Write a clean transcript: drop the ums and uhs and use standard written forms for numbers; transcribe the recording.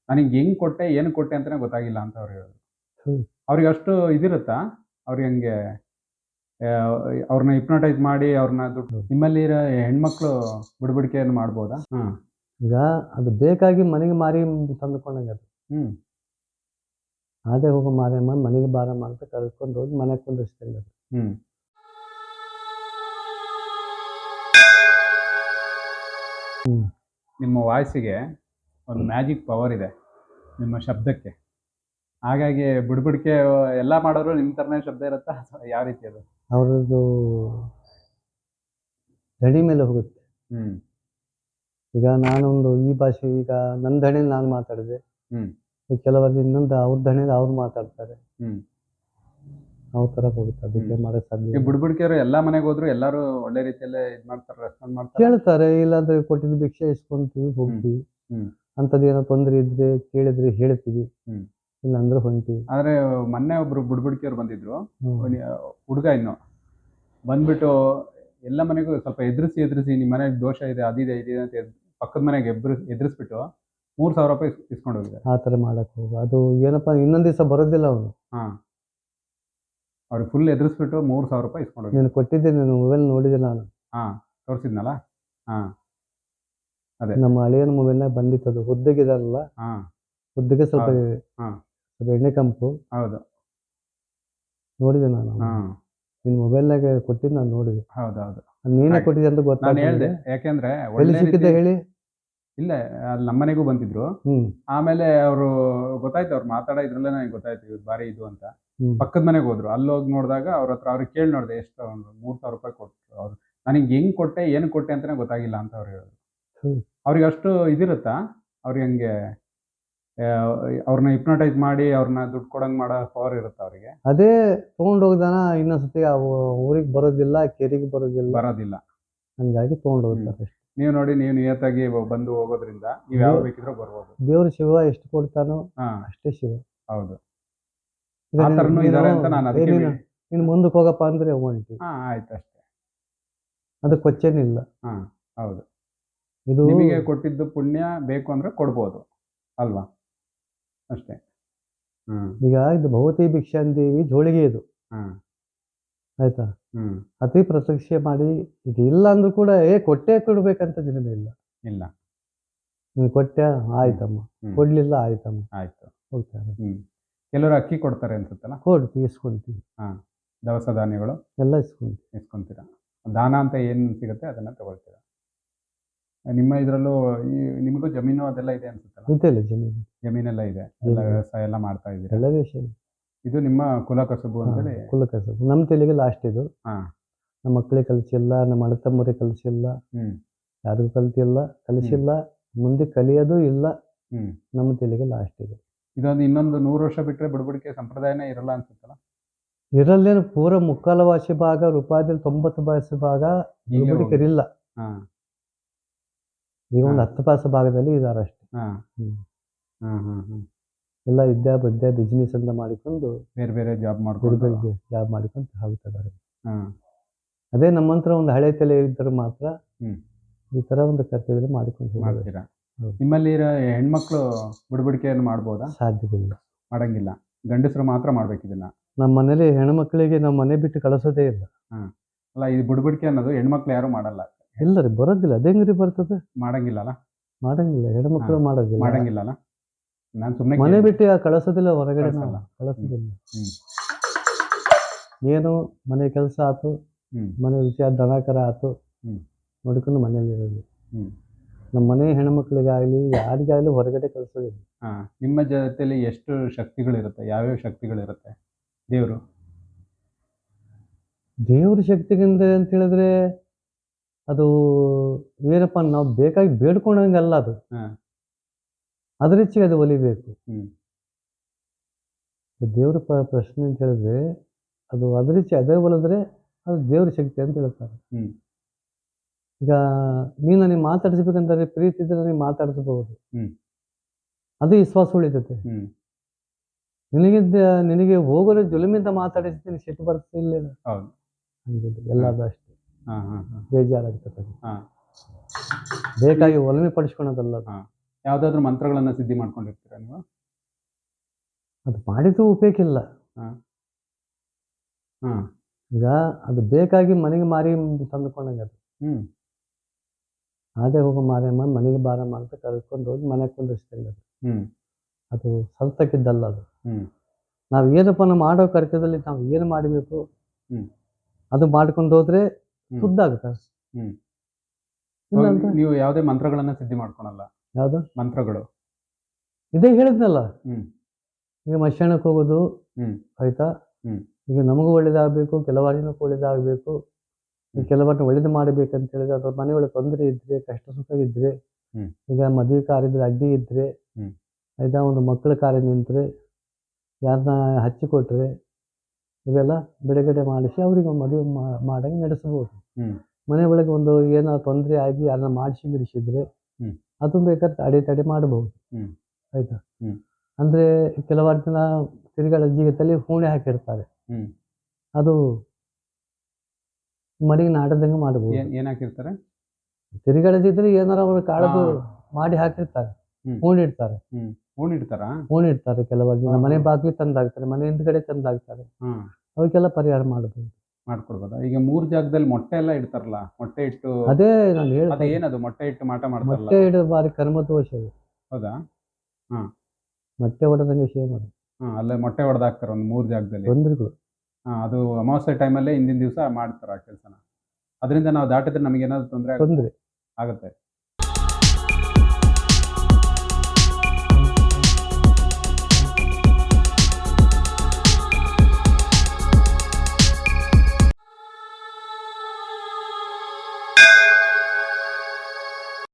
ನನಗೆ ಹೆಂಗ್ ಕೊಟ್ಟೆ, ಏನು ಕೊಟ್ಟೆ ಅಂತಾನೆ ಗೊತ್ತಾಗಿಲ್ಲ ಅಂತ ಅವ್ರು ಹೇಳಿದ್ರು. ಹ್ಮ್. ಅವ್ರಿಗೆ ಅಷ್ಟು ಇದಿರುತ್ತಾ? ಅವ್ರಿಗೆ ಹಂಗೆ ಅವ್ರನ್ನ ಹಿಪ್ನೋಟೈಸ್ ಮಾಡಿ ಅವ್ರನ್ನ ದುಡ್ಡು ನಿಮ್ಮಲ್ಲಿರೋ ಹೆಣ್ಮಕ್ಳು ಬುಡಬಡಿಕೆಯನ್ನು ಮಾಡ್ಬೋದಾ? ಈಗ ಅದು ಬೇಕಾಗಿ ಮನೆಗೆ ಮಾರಿ ತಂದುಕೊಂಡಂಗೆ ಅದು. ಅದೇ ಹೋಗೋ ಮಾರಮ್ಮ ಮನೆಗೆ ಬಾರಮ್ಮ ಅಂತ ಕರ್ಕೊಂಡು ಹೋಗಿ ಮನೆಗೆ ಕುಂದಿಸ್ತೀನಿ ಅದು. ನಿಮ್ಮ ವಾಯ್ಸಿಗೆ ಒಂದು ಮ್ಯಾಜಿಕ್ ಪವರ್ ಇದೆ, ನಿಮ್ಮ ಶಬ್ದಕ್ಕೆ. ಹಾಗಾಗಿ ಬುಡಬಡಿಕೆ ಎಲ್ಲ ಮಾಡೋರು ನಿಮ್ಮ ಥರನೇ ಶಬ್ದ ಇರುತ್ತಾ? ಯಾವ ರೀತಿ ಅದು? ಅವ್ರದ್ದು ದಣಿ ಮೇಲೆ ಹೋಗುತ್ತೆ. ಈಗ ನಾನೊಂದು ಈ ಭಾಷೆ, ಈಗ ನನ್ನ ದಣಿಯಲ್ಲಿ ನಾನು ಮಾತಾಡಿದೆ, ಕೆಲವರಿಗೆ ಇನ್ನೊಂದು ಅವ್ರ ದಣಿಯಲ್ಲಿ ಅವ್ರು ಮಾತಾಡ್ತಾರೆ, ಯಾವ ಥರ ಹೋಗುತ್ತೆ. ಅದಕ್ಕೆ ಮಾಡಕ್ಕೆ ಸಾಧ್ಯ. ಬುಡಬಡಿಕೆಯವರು ಎಲ್ಲ ಮನೆಗೆ ಹೋದ್ರು ಎಲ್ಲರೂ ಒಳ್ಳೆ ರೀತಿಯಲ್ಲೇ ಇದು ಮಾಡ್ತಾರೆ, ರೆಸ್ಪಾಂಡ್ ಮಾಡ್ತಾರೆ, ಕೇಳ್ತಾರೆ. ಇಲ್ಲಾಂದ್ರೆ ಕೊಟ್ಟಿದ್ದು ಭಿಕ್ಷೆ ಇಸ್ಕೊಂತೀವಿ, ಹೋಗ್ತೀವಿ. ಅಂಥದ್ದು ಏನೋ ತೊಂದರೆ ಇದ್ರೆ ಕೇಳಿದ್ರೆ ಹೇಳ್ತೀವಿ, ಇಲ್ಲಾಂದ್ರೆ ಹೊಂಟಿವಿ. ಆದ್ರೆ ಮೊನ್ನೆ ಒಬ್ರು ಬುಡಬಡಿಕೆಯವ್ರು ಬಂದಿದ್ರು, ಹುಡುಗ ಇನ್ನು ಬಂದ್ಬಿಟ್ಟು ಎಲ್ಲ ಮನೆಗೂ ಸ್ವಲ್ಪ ಎದುರಿಸಿ ನಿಮ್ಮ ಮನೆಗೆ ದೋಷ ಇದೆ, ಅದಿದೆ ಇದಿದೆ ಅಂತ ಪಕ್ಕದ ಮನೆಗೆ ಎದುರಿಸ್ಬಿಟ್ಟು 3,000 ರೂಪಾಯಿ ಇಸ್ಕೊಂಡು ಹೋಗಿದ್ದಾರೆ. ಆ ಥರ ಮಾಡಕ್ಕೆ ಹೋಗು. ಅದು ಏನಪ್ಪ, ಇನ್ನೊಂದು ದಿವಸ ಬರೋದಿಲ್ಲ ಅವನು. ಅವ್ರಿಗೆ ಫುಲ್ ಎದುರಿಸ್ಬಿಟ್ಟು 3,000 ರೂಪಾಯಿ ಇಸ್ಕೊಂಡು ಹೋಗಿ. ನೀನು ಕೊಟ್ಟಿದ್ದೆ, ನೀನು ಮೊಬೈಲ್ ನೋಡಿದೆ ನಾನು. ತೋರಿಸಿದ್ನಲ್ಲ. ಅದೇ ನಮ್ಮ ಹಳೆಯನ ಮೊಬೈಲ್ನಾಗ ಬಂದಿತ್ತದು. ಹುದ್ದೆಗಿದಾರಲ್ಲ, ಹುದ್ದೆಗೆ ಸ್ವಲ್ಪ ಎಣ್ಣೆ ಕಂಪು. ಹೌದು, ನೋಡಿದೆ ನಾನು. ನಿನ್ನ ಮೊಬೈಲ್ನಾಗ ಕೊಟ್ಟಿದ್ದು ನಾನು ನೋಡಿದೆ. ಹೌದೌದು, ನೀನೇ ಕೊಟ್ಟಿದ್ದೆ ಅಂತ ನಾನು ಹೇಳಿದೆ. ಯಾಕೆಂದ್ರೆ ಎಲ್ಲಿ ಸಿಕ್ಕಿದ್ದೆ ಹೇಳಿ? ಇಲ್ಲ, ಅಲ್ಲಿ ನಮ್ಮನೆಗೂ ಬಂದಿದ್ರು. ಆಮೇಲೆ ಅವರು ಗೊತ್ತಾಯ್ತು, ಅವ್ರು ಮಾತಾಡೋ ಇದ್ರಲ್ಲೇ ನನಗೆ ಗೊತ್ತಾಯ್ತು ಇವ್ರು ಬಾರಿ ಇದು ಅಂತ. ಪಕ್ಕದ ಮನೆಗೆ ಹೋದ್ರು. ಅಲ್ಲಿ ಹೋಗಿ ನೋಡಿದಾಗ ಅವ್ರ ಹತ್ರ ಅವ್ರಿಗೆ ಕೇಳಿ ನೋಡಿದೆ, ಎಷ್ಟು 3,000 ರೂಪಾಯಿ ಕೊಟ್ಟರು. ಅವ್ರು ನನಗೆ ಹೆಂಗ್ ಕೊಟ್ಟೆ, ಏನು ಕೊಟ್ಟೆ ಅಂತಾನೆ ಗೊತ್ತಾಗಿಲ್ಲ ಅಂತ ಅವ್ರು ಹೇಳಿದ್ರು. ಅವ್ರಿಗೆ ಅಷ್ಟು ಇದಿರುತ್ತಾ? ಅವ್ರಿಗೆ ಹಂಗೆ ಅವ್ರನ್ನ ಹಿಪ್ನೋಟೈಸ್ ಮಾಡಿ ಅವ್ರನ್ನ ದುಡ್ಡು ಕೊಡಂಗ್ ಮಾಡೋ ಪವರ್ ಇರುತ್ತೆ ಅವರಿಗೆ. ಅದೇ ತಗೊಂಡು ಹೋಗ್ದಾನ ಇನ್ನೊಂದ್ಸತಿ ಊರಿಗೆ ಬರೋದಿಲ್ಲ, ಕೆರೆಗೆ ಬರೋದಿಲ್ಲ. ಹಂಗಾಗಿ ತಗೊಂಡು ಹೋಗ್ತಾರೆ. ನೀವು ನೋಡಿ, ನೀವು ನಿಯತ್ತಾಗಿ ಬಂದು ಹೋಗೋದ್ರಿಂದ ನೀವು ಯಾವ ಬೇಕಿದ್ರೂ ಬರ್ಬೋದು. ದೇವ್ರ ಶಿವ ಎಷ್ಟು ಕೊಡ್ತಾನೋ ಅಷ್ಟೇ ಶಿವ. ಹೌದು, ಆ ಥರನೂ ಇದ್ದಾರೆ ಅಂತ ನಾನು ಅದಕ್ಕೆ ನೀನು ಮುಂದಕ್ಕೆ ಹೋಗಪ್ಪ ಅಂದ್ರೆ ಹೊಂಟಿ. ಆಯ್ತು ಅಷ್ಟೇ, ಅದಕ್ಕೆ ಕೊಚ್ಚೇನಿಲ್ಲ. ಹೌದು, ಇದು ನಿಮಗೆ ಕೊಟ್ಟಿದ್ದು ಪುಣ್ಯ ಬೇಕು ಅಂದ್ರೆ ಕೊಡ್ಬೋದು ಅಲ್ವಾ? ಅಷ್ಟೇ. ಈಗ ಇದು ಭವತಿ ಭಿಕ್ಷಾಂದೇವಿ ಜೋಳಿಗೆ ಇದು, ಆಯ್ತಾ? ಅತಿ ಪ್ರತ್ಯಕ್ಷೆ ಮಾಡಿ ಈಗ ಇಲ್ಲ ಅಂದ್ರೂ ಕೂಡ ಕೊಟ್ಟೆ ಕೊಡ್ಬೇಕಂತ ಜನ ಇಲ್ಲ. ನೀನು ಕೊಟ್ಟೆ ಆಯ್ತಮ್ಮ, ಕೊಡ್ಲಿಲ್ಲ ಆಯ್ತಮ್ಮ, ಆಯ್ತು, ಹೋಗ್ತಾರೆ. ಕೆಲವರು ಅಕ್ಕಿ ಕೊಡ್ತಾರೆ ಅನ್ಸುತ್ತಲ್ಲ, ಕೊಡ್ತೀವಿ, ಇಸ್ಕೊಂತೀವಿ. ದವಸ ಧಾನ್ಯಗಳು ಎಲ್ಲ ಇಸ್ಕೊಂತೀರಾ? ದಾನ ಅಂತ ಏನು ಸಿಗುತ್ತೆ ಅದನ್ನ ತಗೊಳ್ತೀರಾ? ನಿಮ್ಮ ಇದರಲ್ಲೂ ನಿಮಗೂ ಜಮೀನು ಅದೆಲ್ಲ ಇದೆ ಅನ್ಸುತ್ತಲ್ಲ? ಇದೆಲ್ಲ ಜಮೀನೆಲ್ಲ ಇದೆ, ಎಲ್ಲ ವ್ಯವಸಾಯ ಎಲ್ಲ ಮಾಡ್ತಾ ಇದ್ದೀರಾ? ಎಲ್ಲ ವಿಷಯ. ಇದು ನಿಮ್ಮ ಕುಲಕಸಬು ಅಂತೇಳಿ? ಕುಲಕಸಬು ನಮ್ಮ ತೆಲಿಗೆ ಲಾಸ್ಟ್ ಇದು. ನಮ್ಮ ಮಕ್ಕಳಿಗೆ ಕಲಿಸಿಲ್ಲ, ನಮ್ಮ ಅಣ್ಣ ತಮ್ಮರಿಗೆ ಕಲಿಸಿಲ್ಲ, ಯಾರಿಗೂ ಕಲಿಸಿಲ್ಲ, ಮುಂದೆ ಕಲಿಯೋದು ಇಲ್ಲ. ನಮ್ಮ ತೆಲಿಗೆ ಲಾಸ್ಟ್ ಇದು. ಇದೊಂದು ಇನ್ನೊಂದು 100 ವರ್ಷ ಬಿಟ್ಟರೆ ಬುಡಬಡಿಕೆ ಸಂಪ್ರದಾಯನೇ ಇರಲ್ಲ ಅನ್ಸುತ್ತಲ್ಲ? ಇರಲ್ಲೇನು, ಪೂರ ಮುಕ್ಕಾಲು ವಾಸಿ ಭಾಗ, ರೂಪಾಯಿದಲ್ಲಿ 90% ಭಾಗ ಬುಡಬಡಿಕೆರಿಲ್ಲ. ಈಗ ಒಂದು 10% ಭಾಗದಲ್ಲಿ ಇದಾರೆ ಅಷ್ಟೇ. ಎಲ್ಲ ವಿದ್ಯೆ ಬಿಸ್ನೆಸ್ ಅಂತ ಮಾಡಿಕೊಂಡು ಬೇರೆ ಜಾಬ್ ಮಾಡ್ಕೊಂಡು ಹೋಗ್ತಿದ್ದಾರೆ. ಅದೇ ನಮ್ಮಂತ್ರ ಒಂದು ಹಳೆ ತಲೆ ಇದ್ದರೆ ಮಾತ್ರ ಈ ತರ ಒಂದು ಕರ್ತವ್ಯ ಮಾಡಿಕೊಂಡು ಮಾಡ್ತೀರಾ? ನಿಮ್ಮಲ್ಲಿ ಹೆಣ್ಮಕ್ಳು ಬುಡಬಡಿಕೆಯನ್ನು ಮಾಡ್ಬೋದಾ? ಸಾಧ್ಯವಿಲ್ಲ, ಮಾಡಂಗಿಲ್ಲ. ಗಂಡಸರು ಮಾತ್ರ ಮಾಡ್ಬೇಕು ಇದನ್ನ. ನಮ್ಮ ಮನೇಲಿ ಹೆಣ್ಮಕ್ಳಿಗೆ ನಮ್ಮ ಮನೆ ಬಿಟ್ಟು ಕಳಿಸೋದೇ ಇಲ್ಲ. ಅಲ್ಲ, ಈ ಬುಡಬಡಿಕೆ ಅನ್ನೋದು ಹೆಣ್ಮಕ್ಳು ಯಾರು ಮಾಡಲ್ಲ. ಇಲ್ಲ ರೀ, ಬರೋದಿಲ್ಲ. ಅದೇ ಹೆಂಗ್ರಿ ಬರ್ತದೆ? ಮಾಡಂಗಿಲ್ಲ ಅಲ್ಲ? ಮಾಡಂಗಿಲ್ಲ, ಹೆಣ್ಮಕ್ಳು ಮಾಡಂಗಿಲ್ಲ ಅಲ್ಲ? ನಾನು ಸುಮ್ಮನೆ ಮನೆ ಬಿಟ್ಟು ಕಳಿಸೋದಿಲ್ಲ, ಹೊರಗಡೆ ಕಳಿಸೋದಿಲ್ಲ. ಏನು ಮನೆ ಕೆಲಸ ಆಯ್ತು, ಮನೆ ವಿಷಯ ದನಕರ ಆಯ್ತು, ನೋಡಿಕೊಂಡು ಮನೇಲಿ ಇರೋದು. ನಮ್ಮ ಮನೆ ಹೆಣ್ಮಕ್ಳಿಗಾಗಲಿ ಯಾರಿಗಾಗಲಿ ಹೊರಗಡೆ ಕಳಿಸೋದಿಲ್ಲ. ನಿಮ್ಮ ಜೊತೆಲಿ ಎಷ್ಟು ಶಕ್ತಿಗಳಿರುತ್ತೆ? ಯಾವ್ಯಾವ ಶಕ್ತಿಗಳಿರುತ್ತೆ? ದೇವ್ರ ಶಕ್ತಿಗಿಂತ ಅಂತ ಹೇಳಿದ್ರೆ ಅದು ಏನಪ್ಪ, ನಾವು ಬೇಕಾಗಿ ಬೇಡ್ಕೊಂಡಂಗಲ್ಲ ಅದು. ಅದ್ರ ಹೆಚ್ಚಿಗೆ ಅದು ಒಲಿಬೇಕು. ದೇವ್ರ ಪ್ರಶ್ನೆ ಅಂತ ಹೇಳಿದ್ರೆ ಅದು ಅದ್ರ ಹೆಚ್ಚು ಅದೇ ಒಲಿದ್ರೆ ಅದು ದೇವ್ರ ಶಕ್ತಿ ಅಂತ ಹೇಳ್ತಾರೆ. ಈಗ ನೀನು ನನಗೆ ಮಾತಾಡಿಸ್ಬೇಕಂದ್ರೆ ಪ್ರೀತಿ ಇದ್ರೆ ನನಗೆ ಮಾತಾಡಿಸಬಹುದು, ಅದು ವಿಶ್ವಾಸ ಉಳಿತೈತೆ. ನಿನಗೆ ಹೋಗೋರ ಜುಲುಮಿಂದ ಮಾತಾಡಿಸ್ತೀನಿ, ಸಿಟ್ಟು ಬರ್ತಿಲ್ಲ, ಎಲ್ಲಾದ ಅಷ್ಟೇ. ಬೇಜಾರಾಗ್ತದೆ, ಬೇಕಾಗಿ ಒಲಮೆ ಪಡಿಸ್ಕೊಳೋದಲ್ಲ. ಯಾವ್ದಾದ್ರು ಮಂತ್ರಗಳನ್ನ ಸಿದ್ಧಿ ಮಾಡ್ಕೊಂಡಿರ್ತೀರಾ ನೀವು? ಅದು ಮಾಡಿದ್ದು ಉಪಯೋಗ ಇಲ್ಲ. ಹಾ ಹಾ ಈಗ ಅದು ಬೇಕಾಗಿ ಮನೆಗೆ ಮಾರಿ ತಂದುಕೊಂಡಂಗೆ ಅದು. ಅದೇ ಹೋಗೋ ಮಾರಮ್ಮ ಮನೆಗೆ ಬಾರಮ್ಮ ಅಂತ ಕರ್ಕೊಂಡು ಹೋಗಿ ಮನೆಗೆ ಕುಂದಿಸ್ತೇನೆ ಅದು. ಅದು ಸಲ್ತಕ್ಕಿದ್ದಲ್ಲ ಅದು. ನಾವು ಏನಪ್ಪ ನಾವು ಮಾಡೋ ಕರ್ತವ್ಯದಲ್ಲಿ ನಾವು ಏನು ಮಾಡಬೇಕು ಅದು ಮಾಡ್ಕೊಂಡು ಹೋದ್ರೆ ಶುದ್ಧ ಆಗುತ್ತೆ. ಇಲ್ಲ ಅಂತ ನೀವು ಯಾವುದೇ ಮಂತ್ರಗಳನ್ನ ಸಿದ್ಧಿ ಮಾಡ್ಕೊಳಲ್ಲ? ಯಾವ್ದು ಮಂತ್ರಗಳು? ಇದೇ ಹೇಳಿದ್ನಲ್ಲ, ಈಗ ಮಶಾಣಕ್ಕೆ ಹೋಗೋದು ಆಯ್ತಾ. ಈಗ ನಮಗೂ ಒಳ್ಳೇದಾಗಬೇಕು, ಕೆಲವರಿಗೂ ಒಳ್ಳೇದಾಗಬೇಕು, ಕೆಲವರನ್ನ ಒಳ್ಳೇದು ಮಾಡಬೇಕಂತ ಹೇಳಿದ್ರೆ ಅದ್ರ ಮನೆಯೊಳಗೆ ತೊಂದರೆ ಇದ್ರೆ, ಕಷ್ಟ ಸುಖ ಇದ್ರೆ, ಈಗ ಮದುವೆ ಕಾರ್ಯದಲ್ಲಿ ಅಡ್ಡಿ ಇದ್ರೆ ಆಯ್ತಾ, ಒಂದು ಮಕ್ಕಳ ಕಾರ್ಯ ನಿಂತರೆ, ಯಾರನ್ನ ಹಚ್ಚಿಕೊಟ್ರೆ ಇವೆಲ್ಲ ಬಿಡುಗಡೆ ಮಾಡಿಸಿ ಅವ್ರಿಗೆ ಮದುವೆ ಮಾಡಂಗೆ ನಡೆಸಬಹುದು. ಮನೆ ಒಳಗೆ ಒಂದು ಏನೋ ತೊಂದರೆ ಆಗಿ ಯಾರನ್ನ ಮಾಡಿಸಿ ಬಿಡಿಸಿದ್ರೆ ಅದು ಬೇಕಾದ್ರೆ ತಡೆ ಮಾಡಬಹುದು. ಆಯ್ತಾ. ಅಂದ್ರೆ ಕೆಲವಾರು ಜನ ತಿರುಗಾಡ ಜೀವಿತದಲ್ಲಿ ಹೂಣೆ ಹಾಕಿರ್ತಾರೆ, ಅದು ಮನೆಗೆ ನಾಟದಂಗೆ ಮಾಡಬಹುದು. ಏನ್ ಹಾಕಿರ್ತಾರೆ? ತಿರುಗಾಡ ಜೀವಿತದಲ್ಲಿ ಏನಾರ ಅವರು ಕಾಳದು ಮಾಡಿ ಹಾಕಿರ್ತಾರೆ, ಹೂಣಿಡ್ತಾರೆ. ಹೂಣಿಡ್ತಾರೆ ಕೆಲವರು ಜನ ಮನೆ ಬಾಗ್ಲಿ ತಂದಾಗ್ತಾರೆ, ಮನೆ ಹಿಂದ್ಗಡೆ ತಂದಾಗ್ತಾರೆ. ಅವಕ್ಕೆಲ್ಲ ಪರಿಹಾರ ಮಾಡಬಹುದು, ಮಾಡ್ಕೊಡ್ಬೋದಾ? ಈಗ 3 ಜಾಗದಲ್ಲಿ ಮೊಟ್ಟೆ ಎಲ್ಲ ಇಡ್ತಾರಲ್ಲ, ಮೊಟ್ಟೆ ಇಟ್ಟು ಅದೇ ನಾನು ಹೇಳಿದೆ, ಏನದು ಮೊಟ್ಟೆ ಇಟ್ಟು ಮಾಟ ಮಾಡ್ತಾರಲ್ಲ? ಮೊಟ್ಟೆ ಇಡೋ ಬಾರಿ ಕರ್ಮದೋಷ. ಹೌದಾ? ಮೊಟ್ಟೆ ಹೊಡೆದಂಗೆ ವಿಷಯ ಮಾಡಿ ಅಲ್ಲೇ ಮೊಟ್ಟೆ ಹೊಡೆದಾಕ್ತಾರೆ ಒಂದು 3 ಜಾಗದಲ್ಲಿ. ತೊಂದ್ರೆಗಳು. ಅದು ಅಮಾವಾಸ್ಯೆ ಟೈಮಲ್ಲೇ ಹಿಂದಿನ ದಿವಸ ಮಾಡ್ತಾರೆ ಆ ಕೆಲಸನ. ಅದರಿಂದ ನಾವು ದಾಟಿದ್ರೆ ನಮಗೆ ಏನಾದ್ರು ತೊಂದರೆ ಆಗುತ್ತೆ?